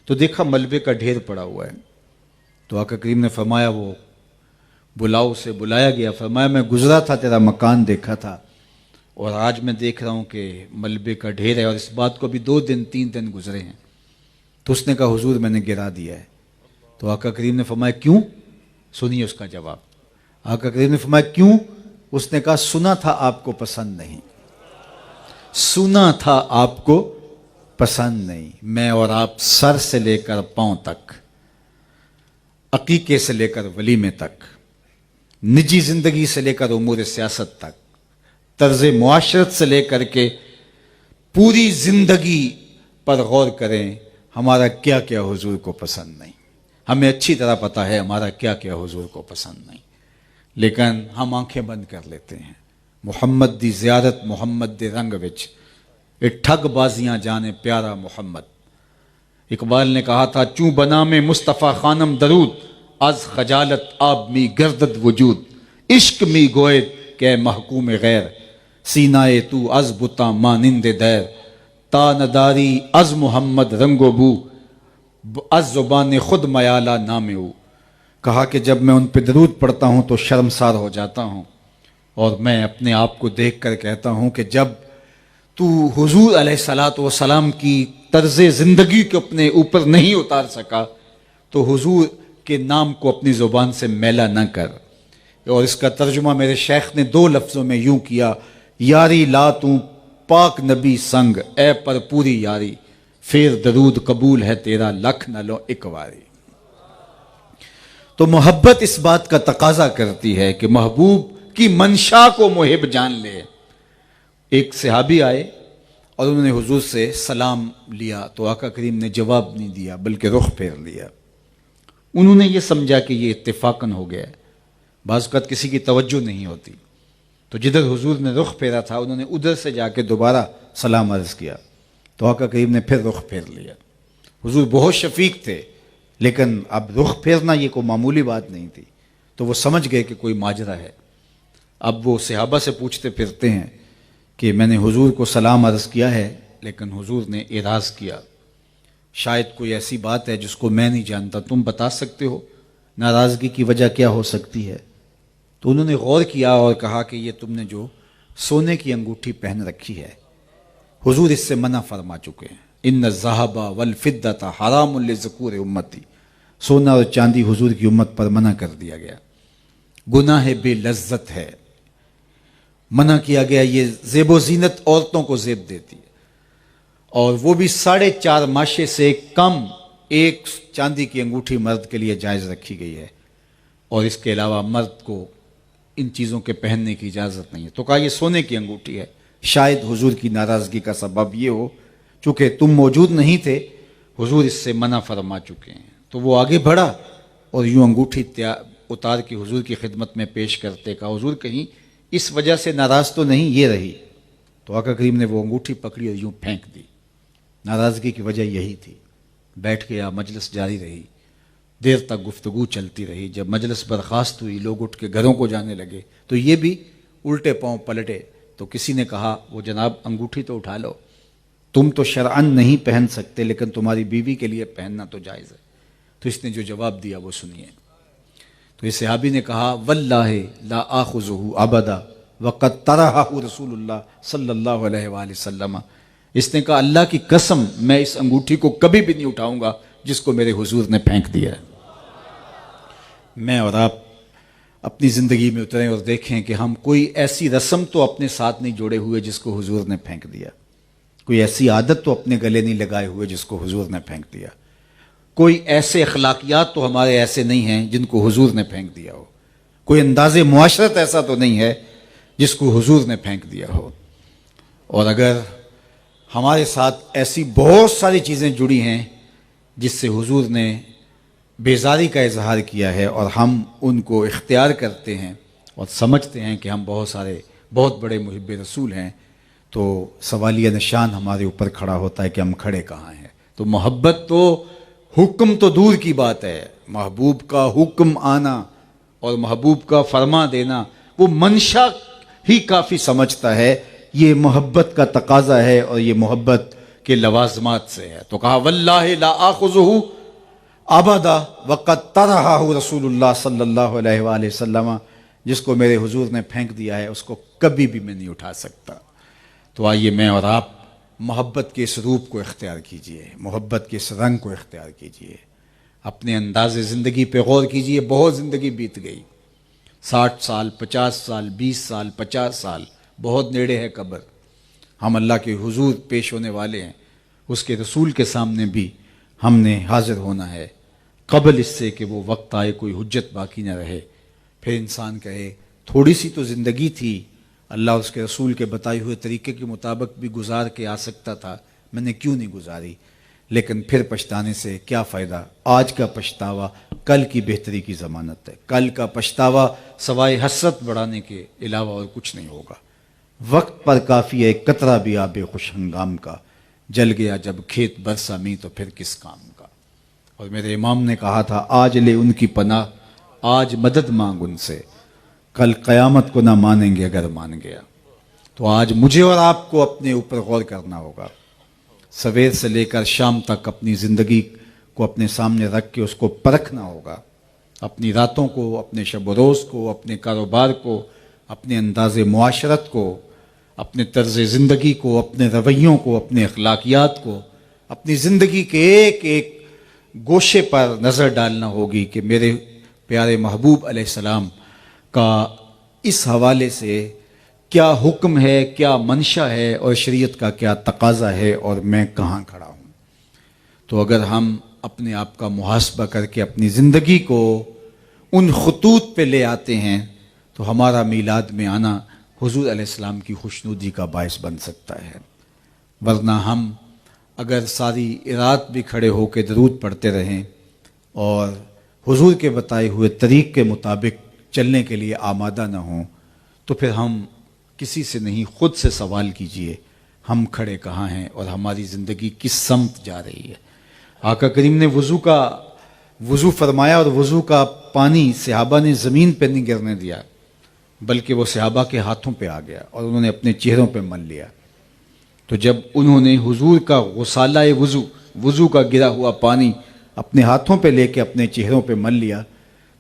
تو دیکھا ملبے کا ڈھیر پڑا ہوا ہے. تو آقا کریم نے فرمایا وہ بلاؤ سے بلایا گیا. فرمایا میں گزرا تھا تیرا مکان دیکھا تھا اور آج میں دیکھ رہا ہوں کہ ملبے کا ڈھیر ہے اور اس بات کو بھی 2 دن 3 دن گزرے ہیں. تو اس نے کہا حضور میں نے گرا دیا ہے. تو آقا کریم نے فرمایا کیوں؟ سنیے اس کا جواب. آقا کریم نے فرمایا کیوں؟ اس نے کہا سنا تھا آپ کو پسند نہیں، سنا تھا آپ کو پسند نہیں. میں اور آپ سر سے لے کر پاؤں تک، عقیقے سے لے کر ولیمے تک، نجی زندگی سے لے کر امور سیاست تک، طرز معاشرت سے لے کر کے پوری زندگی پر غور کریں ہمارا کیا کیا حضور کو پسند نہیں. ہمیں اچھی طرح پتہ ہے ہمارا کیا کیا حضور کو پسند نہیں، لیکن ہم آنکھیں بند کر لیتے ہیں. محمد دی زیارت محمد دے رنگ وچ اے ٹھگ بازیاں جانے پیارا محمد. اقبال نے کہا تھا چوں بنا میں مصطفیٰ خانم درود، از خجالت آب می گردد وجود، عشق می گوئے کہ محکوم غیر، سینہ تو از بتا مانند دیر، تا نداری از محمد رنگ و بو، از زبان خود میالہ نام او. کہا کہ جب میں ان پہ درود پڑھتا ہوں تو شرمسار ہو جاتا ہوں اور میں اپنے آپ کو دیکھ کر کہتا ہوں کہ جب تو حضور علیہ الصلوۃ والسلام کی طرز زندگی کو اپنے اوپر نہیں اتار سکا تو حضور کے نام کو اپنی زبان سے میلا نہ کر. اور اس کا ترجمہ میرے شیخ نے 2 لفظوں میں یوں کیا، یاری لا تو پاک نبی سنگ، اے پر پوری یاری، پھر درود قبول ہے تیرا لکھ نہ لو ایک واری. تو محبت اس بات کا تقاضا کرتی ہے کہ محبوب کی منشا کو محب جان لے. ایک صحابی آئے اور انہوں نے حضور سے سلام لیا تو آقا کریم نے جواب نہیں دیا بلکہ رخ پھیر لیا. انہوں نے یہ سمجھا کہ یہ اتفاقاً ہو گیا ہے، بعض اوقات کسی کی توجہ نہیں ہوتی. تو جدھر حضور نے رخ پھیرا تھا انہوں نے ادھر سے جا کے دوبارہ سلام عرض کیا تو آقا کریم نے پھر رخ پھیر لیا. حضور بہت شفیق تھے لیکن اب رخ پھیرنا یہ کوئی معمولی بات نہیں تھی. تو وہ سمجھ گئے کہ کوئی ماجرا ہے. اب وہ صحابہ سے پوچھتے پھرتے ہیں کہ میں نے حضور کو سلام عرض کیا ہے لیکن حضور نے اعراض کیا، شاید کوئی ایسی بات ہے جس کو میں نہیں جانتا، تم بتا سکتے ہو ناراضگی کی وجہ کیا ہو سکتی ہے؟ تو انہوں نے غور کیا اور کہا کہ یہ تم نے جو سونے کی انگوٹھی پہن رکھی ہے حضور اس سے منع فرما چکے ہیں. ان الذهب والفضة حرام لذکور امتی، سونا اور چاندی حضور کی امت پر منع کر دیا گیا، گناہ بے لذت ہے، منع کیا گیا. یہ زیب و زینت عورتوں کو زیب دیتی ہے اور وہ بھی 4.5 ماشے سے کم. ایک چاندی کی انگوٹھی مرد کے لیے جائز رکھی گئی ہے اور اس کے علاوہ مرد کو ان چیزوں کے پہننے کی اجازت نہیں ہے. تو کہا یہ سونے کی انگوٹھی ہے. شاید حضور کی ناراضگی کا سبب یہ ہو چونکہ تم موجود نہیں تھے، حضور اس سے منع فرما چکے ہیں. تو وہ آگے بڑھا اور یوں انگوٹھی اتار کے حضور کی خدمت میں پیش کرتے کہا حضور کہیں اس وجہ سے ناراض تو نہیں یہ رہی؟ تو آقا کریم نے وہ انگوٹھی پکڑی اور یوں پھینک دی. ناراضگی کی وجہ یہی تھی. بیٹھ گیا، مجلس جاری رہی، دیر تک گفتگو چلتی رہی. جب مجلس برخاست ہوئی لوگ اٹھ کے گھروں کو جانے لگے تو یہ بھی الٹے پاؤں پلٹے. تو کسی نے کہا وہ جناب انگوٹھی تو اٹھا لو، تم تو شرعاً نہیں پہن سکتے لیکن تمہاری بیوی کے لیے پہننا تو جائز ہے. تو اس نے جو جواب دیا وہ سنیے. تو اس صحابی نے کہا واللہ لا آخذہ ابدا وقد طرحہ رسول اللہ صلی اللہ علیہ وآلہ وسلم. اس نے کہا اللہ کی قسم میں اس انگوٹھی کو کبھی بھی نہیں اٹھاؤں گا جس کو میرے حضور نے پھینک دیا ہے. میں اور آپ اپنی زندگی میں اتریں اور دیکھیں کہ ہم کوئی ایسی رسم تو اپنے ساتھ نہیں جوڑے ہوئے جس کو حضور نے پھینک دیا، کوئی ایسی عادت تو اپنے گلے نہیں لگائے ہوئے جس کو حضور نے پھینک دیا، کوئی ایسے اخلاقیات تو ہمارے ایسے نہیں ہیں جن کو حضور نے پھینک دیا ہو، کوئی انداز معاشرت ایسا تو نہیں ہے جس کو حضور نے پھینک دیا ہو. اور اگر ہمارے ساتھ ایسی بہت ساری چیزیں جڑی ہیں جس سے حضور نے بیزاری کا اظہار کیا ہے اور ہم ان کو اختیار کرتے ہیں اور سمجھتے ہیں کہ ہم بہت بڑے محب رسول ہیں، تو سوالیہ نشان ہمارے اوپر کھڑا ہوتا ہے کہ ہم کھڑے کہاں ہیں. تو محبت تو حکم تو دور کی بات ہے، محبوب کا حکم آنا اور محبوب کا فرما دینا وہ منشا ہی کافی سمجھتا ہے، یہ محبت کا تقاضا ہے اور یہ محبت کے لوازمات سے ہے۔ تو کہا واللہ لا آخذہ ابدا وقد طرحہ رسول اللہ صلی اللہ علیہ وآلہ وسلم، جس کو میرے حضور نے پھینک دیا ہے اس کو کبھی بھی میں نہیں اٹھا سکتا۔ تو آئیے میں اور آپ محبت کے اس روپ کو اختیار کیجئے، محبت کے اس رنگ کو اختیار کیجئے، اپنے انداز زندگی پہ غور کیجئے۔ بہت زندگی بیت گئی، 60 سال، 50 سال، 20 سال، 50 سال، بہت نیڑے ہے قبر۔ ہم اللہ کے حضور پیش ہونے والے ہیں، اس کے رسول کے سامنے بھی ہم نے حاضر ہونا ہے، قبل اس سے کہ وہ وقت آئے کوئی حجت باقی نہ رہے۔ پھر انسان کہے تھوڑی سی تو زندگی تھی، اللہ اس کے رسول کے بتائے ہوئے طریقے کے مطابق بھی گزار کے آ سکتا تھا، میں نے کیوں نہیں گزاری؟ لیکن پھر پچھتانے سے کیا فائدہ؟ آج کا پچھتاوا کل کی بہتری کی ضمانت ہے۔ کل کا پچھتاوا سوائے حسرت بڑھانے کے علاوہ اور کچھ نہیں ہوگا۔ وقت پر کافی ہے قطرہ بھی آب خوش ہنگام کا، جل گیا جب کھیت برسا می تو پھر کس کام کا۔ اور میرے امام نے کہا تھا آج لے ان کی پناہ، آج مدد مانگ ان سے، کل قیامت کو نہ مانیں گے اگر مان گیا۔ تو آج مجھے اور آپ کو اپنے اوپر غور کرنا ہوگا، سویر سے لے کر شام تک اپنی زندگی کو اپنے سامنے رکھ کے اس کو پرکھنا ہوگا، اپنی راتوں کو، اپنے شب و روز کو، اپنے کاروبار کو، اپنے انداز معاشرت کو، اپنے طرز زندگی کو، اپنے رویوں کو، اپنے اخلاقیات کو، اپنی زندگی کے ایک ایک گوشے پر نظر ڈالنا ہوگی کہ میرے پیارے محبوب علیہ السلام کا اس حوالے سے کیا حکم ہے، کیا منشا ہے، اور شریعت کا کیا تقاضا ہے، اور میں کہاں کھڑا ہوں۔ تو اگر ہم اپنے آپ کا محاسبہ کر کے اپنی زندگی کو ان خطوط پہ لے آتے ہیں تو ہمارا میلاد میں آنا حضور علیہ السلام کی خوشنودی کا باعث بن سکتا ہے۔ ورنہ ہم اگر ساری رات بھی کھڑے ہو کے درود پڑھتے رہیں اور حضور کے بتائے ہوئے طریق کے مطابق چلنے کے لیے آمادہ نہ ہوں تو پھر ہم کسی سے نہیں، خود سے سوال کیجئے ہم کھڑے کہاں ہیں اور ہماری زندگی کس سمت جا رہی ہے۔ آقا کریم نے وضو فرمایا اور وضو کا پانی صحابہ نے زمین پہ نہیں گرنے دیا بلکہ وہ صحابہ کے ہاتھوں پہ آ گیا اور انہوں نے اپنے چہروں پہ مل لیا۔ تو جب انہوں نے حضور کا غسالہ وضو کا گرا ہوا پانی اپنے ہاتھوں پہ لے کے اپنے چہروں پہ مل لیا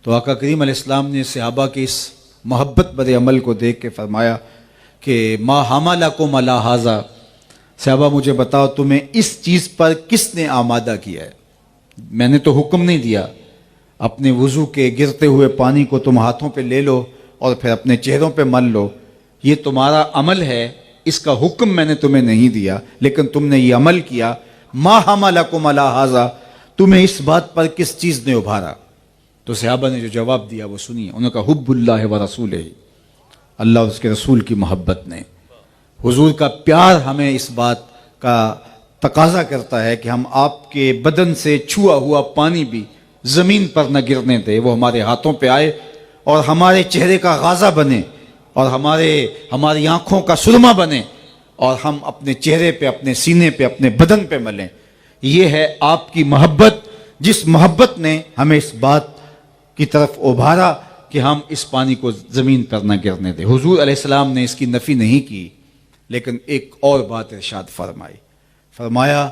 تو آقا کریم علیہ السلام نے صحابہ کے اس محبت برے عمل کو دیکھ کے فرمایا کہ ما حملکم علی ھذا، صحابہ مجھے بتاؤ تمہیں اس چیز پر کس نے آمادہ کیا ہے؟ میں نے تو حکم نہیں دیا، اپنے وضو کے گرتے ہوئے پانی کو تم ہاتھوں پہ لے لو اور پھر اپنے چہروں پہ مل لو، یہ تمہارا عمل ہے، اس کا حکم میں نے تمہیں نہیں دیا لیکن تم نے یہ عمل کیا۔ ما حملکم علی ھذا، تمہیں اس بات پر کس چیز نے ابھارا؟ تو صحابہ نے جو جواب دیا وہ سنیے، انہوں نے کہا حب اللہ و رسولہ، اللہ اور اس کے رسول کی محبت نے۔ حضور کا پیار ہمیں اس بات کا تقاضا کرتا ہے کہ ہم آپ کے بدن سے چھوا ہوا پانی بھی زمین پر نہ گرنے دیں، وہ ہمارے ہاتھوں پہ آئے اور ہمارے چہرے کا غازہ بنے اور ہماری آنکھوں کا سرما بنے اور ہم اپنے چہرے پہ، اپنے سینے پہ، اپنے بدن پہ ملیں۔ یہ ہے آپ کی محبت، جس محبت نے ہمیں اس بات کی طرف ابھارا کہ ہم اس پانی کو زمین پر نہ گرنے دیں۔ حضور علیہ السلام نے اس کی نفی نہیں کی لیکن ایک اور بات ارشاد فرمایا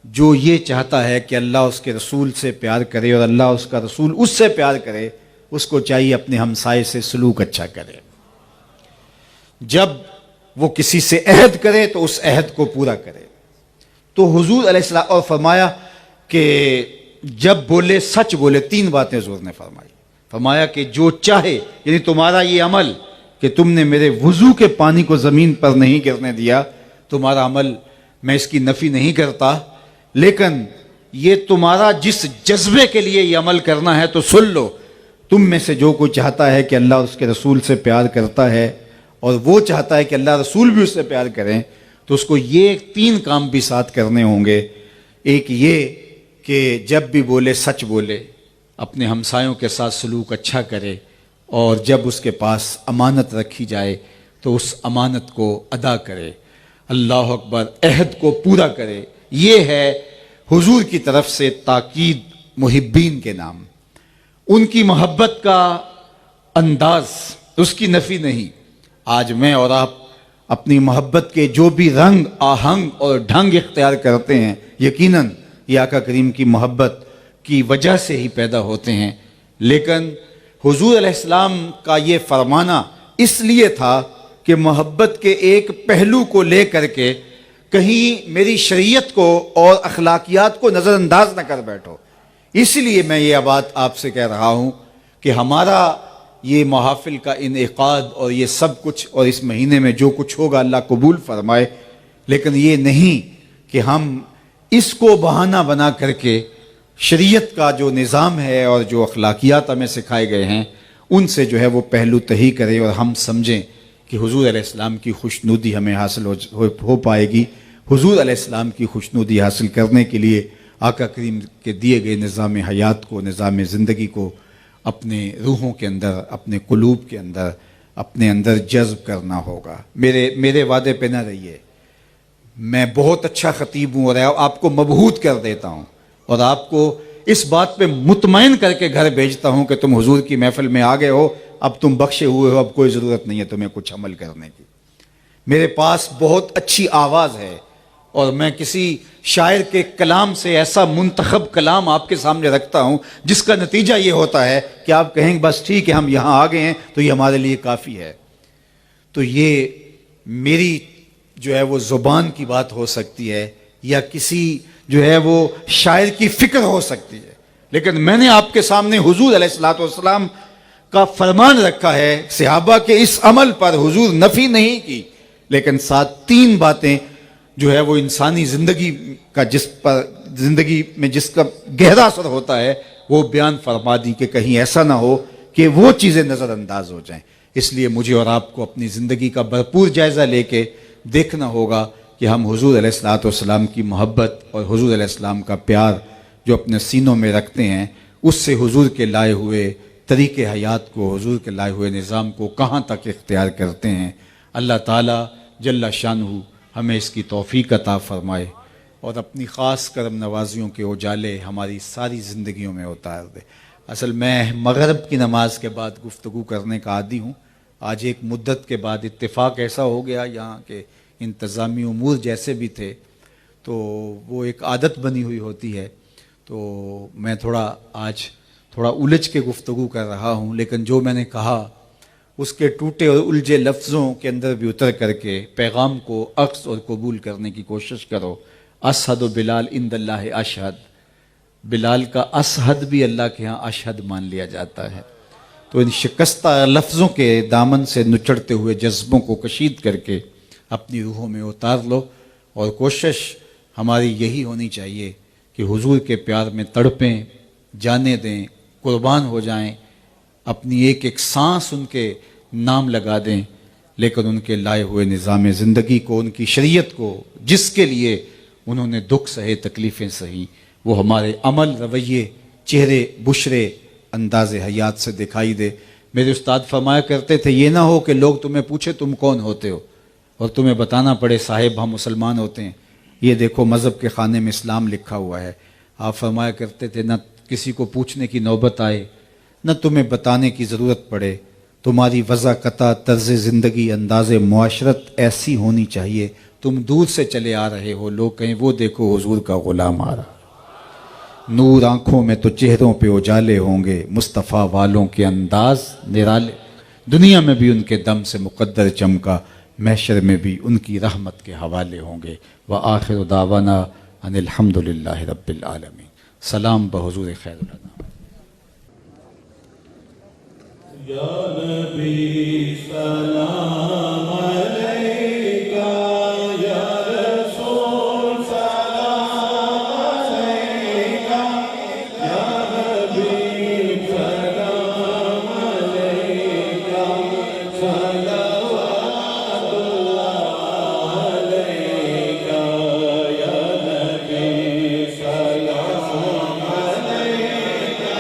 جو یہ چاہتا ہے کہ اللہ اس کے رسول سے پیار کرے اور اللہ اس کا رسول اس سے پیار کرے، اس کو چاہیے اپنے ہمسائے سے سلوک اچھا کرے۔ جب وہ کسی سے عہد کرے تو اس عہد کو پورا کرے۔ تو حضور علیہ السلام اور فرمایا کہ جب بولے سچ بولے، 3 باتیں حضور نے فرمایا کہ جو چاہے، یعنی تمہارا یہ عمل کہ تم نے میرے وضو کے پانی کو زمین پر نہیں گرنے دیا، تمہارا عمل میں اس کی نفی نہیں کرتا، لیکن یہ تمہارا جس جذبے کے لیے یہ عمل کرنا ہے تو سن لو، تم میں سے جو کوئی چاہتا ہے کہ اللہ اس کے رسول سے پیار کرتا ہے اور وہ چاہتا ہے کہ اللہ رسول بھی اس سے پیار کریں تو اس کو یہ 3 کام بھی ساتھ کرنے ہوں گے۔ ایک یہ کہ جب بھی بولے سچ بولے، اپنے ہمسایوں کے ساتھ سلوک اچھا کرے، اور جب اس کے پاس امانت رکھی جائے تو اس امانت کو ادا کرے، اللہ اکبر، عہد کو پورا کرے۔ یہ ہے حضور کی طرف سے تاکید محبین کے نام، ان کی محبت کا انداز، اس کی نفی نہیں، آج میں اور آپ اپنی محبت کے جو بھی رنگ آہنگ اور ڈھنگ اختیار کرتے ہیں، یقیناً یہ آقا کریم کی محبت کی وجہ سے ہی پیدا ہوتے ہیں۔ لیکن حضور علیہ السلام کا یہ فرمانا اس لیے تھا کہ محبت کے ایک پہلو کو لے کر کے کہیں میری شریعت کو اور اخلاقیات کو نظر انداز نہ کر بیٹھو۔ اس لیے میں یہ بات آپ سے کہہ رہا ہوں کہ ہمارا یہ محافل کا انعقاد اور یہ سب کچھ اور اس مہینے میں جو کچھ ہوگا اللہ قبول فرمائے، لیکن یہ نہیں کہ ہم اس کو بہانہ بنا کر کے شریعت کا جو نظام ہے اور جو اخلاقیات ہمیں سکھائے گئے ہیں ان سے جو ہے وہ پہلو تہی کریں اور ہم سمجھیں کہ حضور علیہ السلام کی خوشنودی ہمیں حاصل ہو پائے گی۔ حضور علیہ السلام کی خوشنودی حاصل کرنے کے لیے آقا کریم کے دیے گئے نظام حیات کو، نظام زندگی کو اپنے روحوں کے اندر، اپنے قلوب کے اندر، اپنے اندر جذب کرنا ہوگا۔ میرے وعدے پہ نہ رہیے، میں بہت اچھا خطیب ہوں اور آپ کو مبہوت کر دیتا ہوں اور آپ کو اس بات پہ مطمئن کر کے گھر بھیجتا ہوں کہ تم حضور کی محفل میں آ گئے ہو، اب تم بخشے ہوئے ہو، اب کوئی ضرورت نہیں ہے تمہیں کچھ عمل کرنے کی۔ میرے پاس بہت اچھی آواز ہے اور میں کسی شاعر کے کلام سے ایسا منتخب کلام آپ کے سامنے رکھتا ہوں جس کا نتیجہ یہ ہوتا ہے کہ آپ کہیں بس ٹھیک ہے ہم یہاں آ گئے ہیں تو یہ ہمارے لیے کافی ہے۔ تو یہ میری جو ہے وہ زبان کی بات ہو سکتی ہے یا کسی جو ہے وہ شاعر کی فکر ہو سکتی ہے، لیکن میں نے آپ کے سامنے حضور علیہ الصلوۃ والسلام کا فرمان رکھا ہے۔ صحابہ کے اس عمل پر حضور نفی نہیں کی، لیکن ساتھ تین باتیں جو ہے وہ انسانی زندگی کا زندگی میں جس کا گہرا اثر ہوتا ہے وہ بیان فرما دی کہ کہیں ایسا نہ ہو کہ وہ چیزیں نظر انداز ہو جائیں۔ اس لیے مجھے اور آپ کو اپنی زندگی کا بھرپور جائزہ لے کے دیکھنا ہوگا کہ ہم حضور علیہ الصلوۃ والسلام کی محبت اور حضور علیہ السلام کا پیار جو اپنے سینوں میں رکھتے ہیں اس سے حضور کے لائے ہوئے طریقے حیات کو، حضور کے لائے ہوئے نظام کو کہاں تک اختیار کرتے ہیں۔ اللہ تعالیٰ جل شانہ ہمیں اس کی توفیق عطا فرمائے اور اپنی خاص کرم نوازیوں کے اجالے ہماری ساری زندگیوں میں اتار دے۔ اصل میں مغرب کی نماز کے بعد گفتگو کرنے کا عادی ہوں، آج ایک مدت کے بعد اتفاق ایسا ہو گیا، یہاں کے انتظامی امور جیسے بھی تھے تو وہ ایک عادت بنی ہوئی ہوتی ہے، تو میں آج تھوڑا الجھ کے گفتگو کر رہا ہوں، لیکن جو میں نے کہا اس کے ٹوٹے اور الجھے لفظوں کے اندر بھی اتر کر کے پیغام کو اخذ اور قبول کرنے کی کوشش کرو۔ اشہد بلال عند اللہ اشہد، بلال کا اشہد بھی اللہ کے ہاں اشہد مان لیا جاتا ہے۔ تو ان شکستہ لفظوں کے دامن سے نچڑتے ہوئے جذبوں کو کشید کر کے اپنی روحوں میں اتار لو، اور کوشش ہماری یہی ہونی چاہیے کہ حضور کے پیار میں تڑپیں، جانے دیں، قربان ہو جائیں، اپنی ایک ایک سانس ان کے نام لگا دیں، لیکن ان کے لائے ہوئے نظام زندگی کو، ان کی شریعت کو، جس کے لیے انہوں نے دکھ سہے، تکلیفیں سہی، وہ ہمارے عمل، رویے، چہرے، بشرے، انداز حیات سے دکھائی دے۔ میرے استاد فرمایا کرتے تھے یہ نہ ہو کہ لوگ تمہیں پوچھے تم کون ہوتے ہو اور تمہیں بتانا پڑے صاحب ہم مسلمان ہوتے ہیں، یہ دیکھو مذہب کے خانے میں اسلام لکھا ہوا ہے۔ آپ فرمایا کرتے تھے نہ کسی کو پوچھنے کی نوبت آئے، نہ تمہیں بتانے کی ضرورت پڑے، تمہاری وضاقتہ، طرز زندگی، انداز معاشرت ایسی ہونی چاہیے تم دور سے چلے آ رہے ہو، لوگ کہیں وہ دیکھو حضور کا غلام آ رہا۔ نور آنکھوں میں تو چہروں پہ اجالے ہوں گے، مصطفیٰ والوں کے انداز نرالے، دنیا میں بھی ان کے دم سے مقدر چمکا، محشر میں بھی ان کی رحمت کے حوالے ہوں گے۔ وآخر دعوانا ان الحمدللہ رب العالمین۔ سلام بحضور خیر الانام۔ یا نبی سلام علیکہ، یا رسول سلام علیکہ، یا حبیب سلام علیکہ، صلوات اللہ علیکہ، یا نبی سلام علیکہ،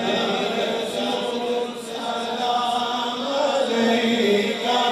یا رسول سلام علیکہ،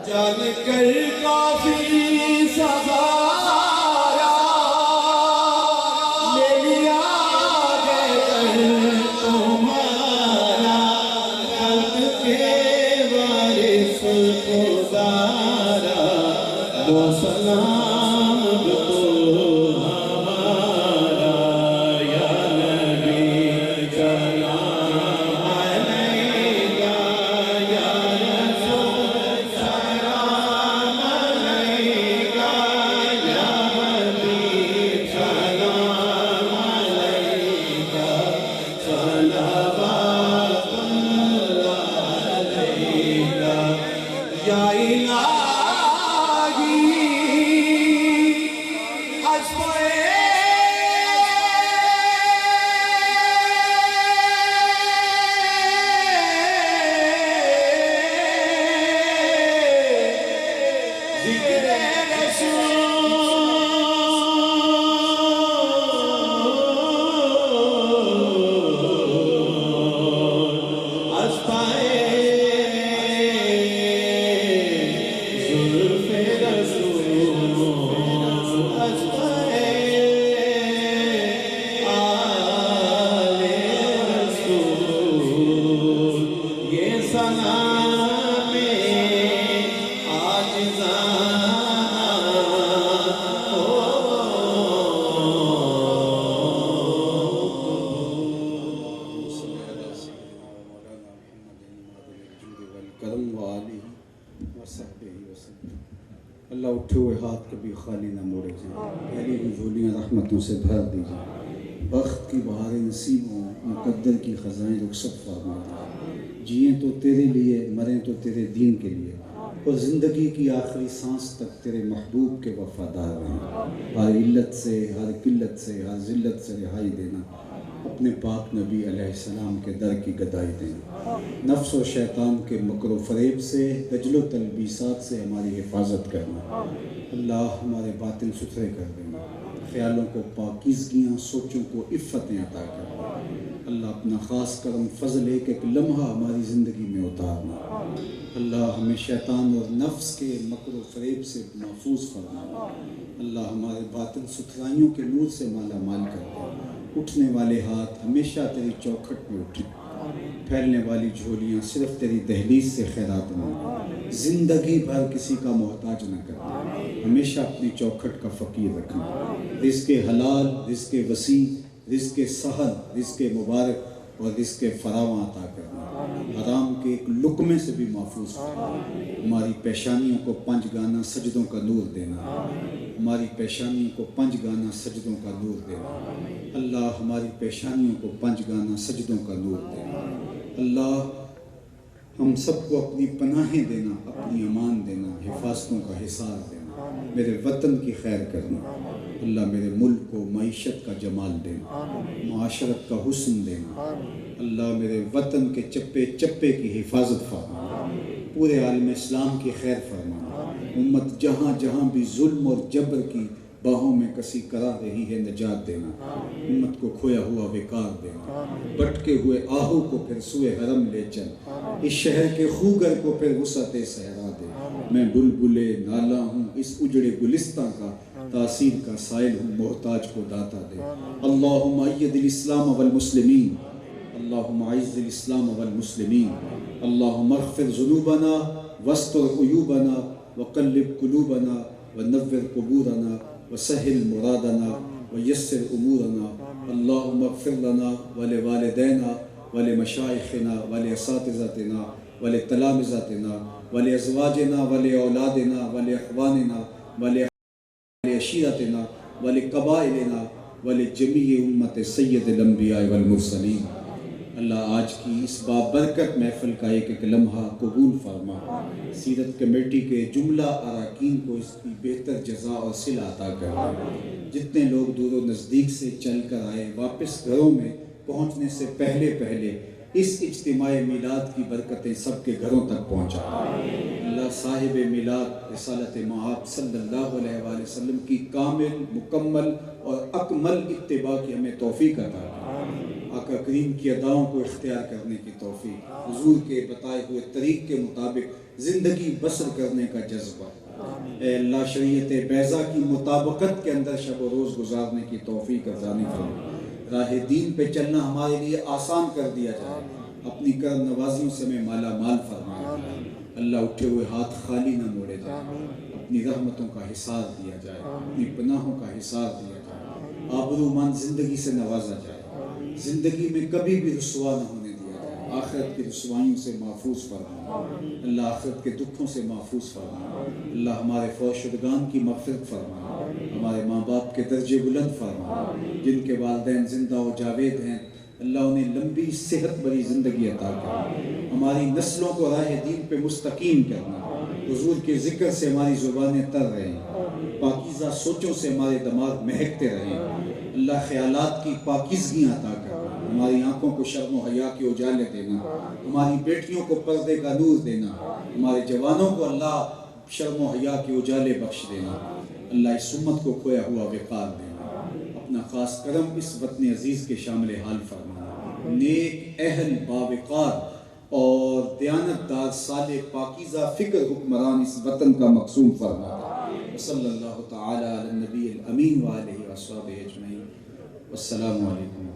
جان کر کافی سہارا لے لیا گئے تمہارا خلق کے وارث خدارا دو سلام تو ہمارا یا نبی سلام علیکہ یا رسول سلام علیکہ یا حبیب سلام علیکہ صلوات اللہ علیکہ یا الہی اللہ اٹھے ہوئے ہاتھ کبھی خالی نہ موڑے جائیں، پہلی بھی جھولیاں رحمتوں سے بھر دیجئے، وقت کی بہاریں نصیب ہوں، مقدر کی خزائیں رخصت فرما دیں، جئیں تو تیرے لیے مریں تو تیرے دین کے لیے، اور زندگی کی آخری سانس تک تیرے محبوب کے وفادار رہیں، ہر علت سے، ہر قلت سے، ہر ذلت سے رہائی دینا، اپنے پاک نبی علیہ السلام کے در کی گدائی دینا، نفس و شیطان کے مکر و فریب سے، دجل و تلبیسات سے ہماری حفاظت کرنا، اللہ ہمارے باطن ستھرے کر دینا، خیالوں کو پاکیزگیاں، سوچوں کو عفتیں عطا کرنا، اللہ اپنا خاص کرم فضل ایک ایک لمحہ ہماری زندگی میں اتارنا، اللہ ہمیں شیطان اور نفس کے مکر و فریب سے محفوظ فرمانا، اللہ ہمارے باطن ستھرائیوں کے نور سے مالا مال کر دے، اٹھنے والے ہاتھ ہمیشہ تیری چوکھٹ میں اٹھیں، پھیلنے والی جھولیاں صرف تیری دہلیز سے خیرات مانگیں، زندگی بھر کسی کا محتاج نہ کرنا، ہمیشہ اپنی چوکھٹ کا فقیر رکھنا، رزق حلال، رزق وسیع، رزق سہل، رزق مبارک اور رزق فراواں عطا کرنا، حرام کے ایک لقمے سے بھی محفوظ کرنا، ہماری پیشانیوں کو 5 گانا سجدوں کا نور دینا، ہماری پیشانیوں کو 5 گانا سجدوں کا نور دینا، اللہ ہماری پیشانیوں کو 5 گانا سجدوں کا نور دینا، اللہ ہم سب کو اپنی پناہیں دینا، اپنی امان دینا، حفاظتوں کا حصار دینا، میرے وطن کی خیر کرنا، اللہ میرے ملک کو معیشت کا جمال دینا، معاشرت کا حسن دینا، اللہ میرے وطن کے چپے چپے کی حفاظت فرمانا، پورے عالم اسلام کی خیر فرمانا، امت جہاں جہاں بھی ظلم اور جبر کی باہوں میں کسی کرا رہی ہے نجات دینا، امت کو کھویا ہوا وقار دینا، بٹکے ہوئے آہو کو پھر سوئے حرم لے چل، اس شہر کے خوگر کو پھر وسعت صحرا دے، میں بلبلے نالا ہوں اس اجڑے گلستان کا، تاثیر کا سائل ہوں محتاج کو داتا دے، اللہم اید الاسلام والمسلمین، اللہم اعز الاسلام والمسلمین، اللہم اغفر ذنوبنا واستر عیوبنا وقلب قلوبنا ونور قبورنا وسهل مرادنا ويسر أمورنا، اللهم اغفر لنا ولوالدينا ولمشايخنا ولأساتذتنا ولتلامذتنا ولأزواجنا ولأولادنا ولإخواننا ولعشيرتنا ولقبائلنا ولجميع أمة سيد الأنبياء والمرسلين۔ اللہ آج کی اس بابرکت محفل کا ایک ایک لمحہ قبول فرما، سیرت کمیٹی کے جملہ اراکین کو اس کی بہتر جزا اور صلہ عطا کر، جتنے لوگ دور و نزدیک سے چل کر آئے واپس گھروں میں پہنچنے سے پہلے اس اجتماع میلاد کی برکتیں سب کے گھروں تک پہنچا، اللہ صاحب میلاد رسالت مآب صلی اللہ علیہ وآلہ وسلم کی کامل، مکمل اور اکمل اتباع کی ہمیں توفیق عطا کرے۔ آقا کریم کی اداؤں کو اختیار کرنے کی توفیق، حضور کے بتائے ہوئے طریق کے مطابق زندگی بسر کرنے کا جذبہ، اے اللہ شریعت بیضا کی مطابقت کے اندر شب و روز گزارنے کی توفیق عطا فرما، راہ دین پہ چلنا ہمارے لیے آسان کر دیا جائے، اپنی کرم نوازیوں سے ہمیں مالا مال فرمایا، اللہ اٹھے ہوئے ہاتھ خالی نہ موڑے جائے، اپنی رحمتوں کا حصار دیا جائے، اپنی پناہوں کا حصار دیا جائے، آبرومند زندگی سے نوازا جائے، زندگی میں کبھی بھی رسوا نہ ہونے دیا جائے، آخرت کی رسوائیوں سے محفوظ فرما، اللہ آخرت کے دکھوں سے محفوظ فرما، اللہ ہمارے فوت شدگان کی مغفرت فرما، ہمارے ماں باپ کے درجے بلند فرما، جن کے والدین زندہ و جاوید ہیں اللہ انہیں لمبی صحت بری زندگی عطا کرنا، ہماری نسلوں کو راہ دین پہ مستقیم کرنا، حضور کے ذکر سے ہماری زبانیں تر رہیں، پاکیزہ سوچوں سے ہمارے دماغ مہکتے رہیں، اللہ خیالات کی پاکیزگیاں عطا کرنا، ہماری آنکھوں کو شرم و حیا کے اجالے دینا، ہماری بیٹیوں کو پردے کا نور دینا، ہمارے جوانوں کو اللہ شرم و حیا کے اجالے بخش دینا، اللہ اس امت کو کھویا ہوا وقار دینا، اپنا خاص کرم اس وطن عزیز کے شامل حال فرمانا، نیک اہل باوقار اور دیانتدار صالح پاکیزہ فکر حکمران اس وطن کا مقصود فرمانا، صلی اللہ تعالی علی النبی الامین وآلہ وصحبہ اجمعین، والسلام علیکم۔